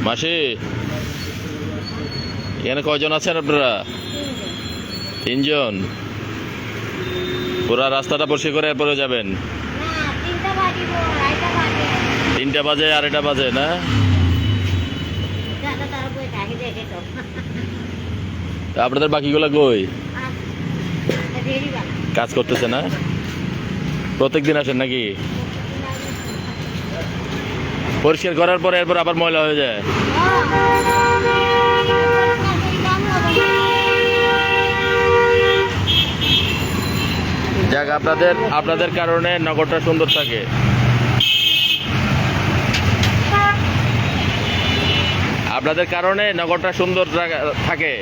মাসি, এখানে কয়জন আছেন আপনারা? 3 জন। পুরা রাস্তাটা পরিষ্কার করে এরপরে যাবেন? 3টা বাজে, 2:30 বাজে না? আপনাদের বাকিগুলা কই? কাজ করতেছে না? প্রত্যেকদিন আসেন নাকি? পরিষ্কার করার পরে এরপর আবার ময়লা হয়ে যায়। যাক, আপনাদের কারণে নগরটা সুন্দর থাকে। আপনাদের কারণে নগরটা সুন্দর থাকে।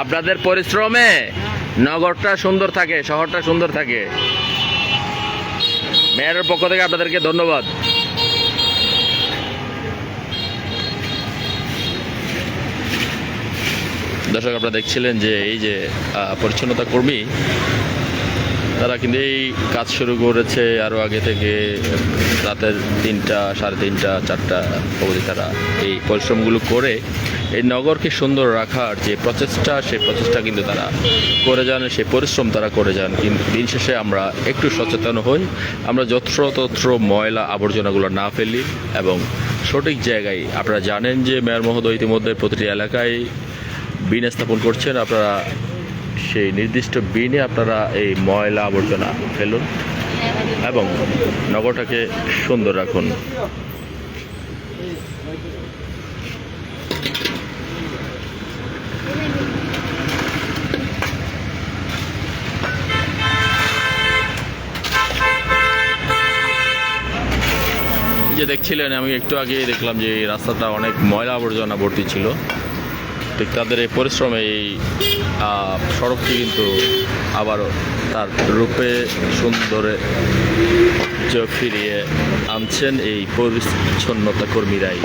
আপনাদের পরিশ্রমে নগরটা সুন্দর থাকে, শহরটা সুন্দর থাকে। মেয়রের পক্ষ থেকে আপনাদেরকে ধন্যবাদ। দর্শক, আপনারা দেখছিলেন যে এই যে পরিচ্ছন্নতা কর্মী, তারা কিন্তু এই কাজ শুরু করেছে আরও আগে থেকে। রাতের 3টা, 3:30, 4টা অবধি তারা এই পরিশ্রমগুলো করে এই নগরকে সুন্দর রাখার যে প্রচেষ্টা, সেই প্রচেষ্টা কিন্তু তারা করে যান, সেই পরিশ্রম তারা করে যান। কিন্তু দিন শেষে আমরা একটু সচেতন হই, আমরা যত্রতত্র ময়লা আবর্জনাগুলো না ফেলি এবং সঠিক জায়গায়। আপনারা জানেন যে মেয়র মহোদয় ইতিমধ্যে প্রতিটি এলাকায় বিন স্থাপন করছেন। আপনারা সেই নির্দিষ্ট বিনে আপনারা এই ময়লা আবর্জনা ফেলুন এবং নগরটাকে সুন্দর রাখুন। যে দেখছিলেন, আমি একটু আগে দেখলাম যে এই রাস্তাটা অনেক ময়লা আবর্জনা ভর্তি ছিল। ঠিক তাদের এই পরিশ্রমে এই সড়কটি কিন্তু আবারও তার রূপে সুন্দরে ফিরিয়ে আনছেন এই পরিচ্ছন্নতা কর্মীরাই।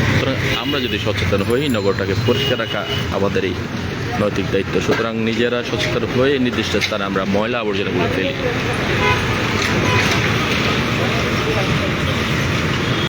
সুতরাং আমরা যদি সচেতন হই, নগরটাকে পরিষ্কার রাখা আমাদেরই নৈতিক দায়িত্ব। সুতরাং নিজেরা সচেতন হয়ে নির্দিষ্ট স্থানে আমরা ময়লা আবর্জনাগুলো ফেলি।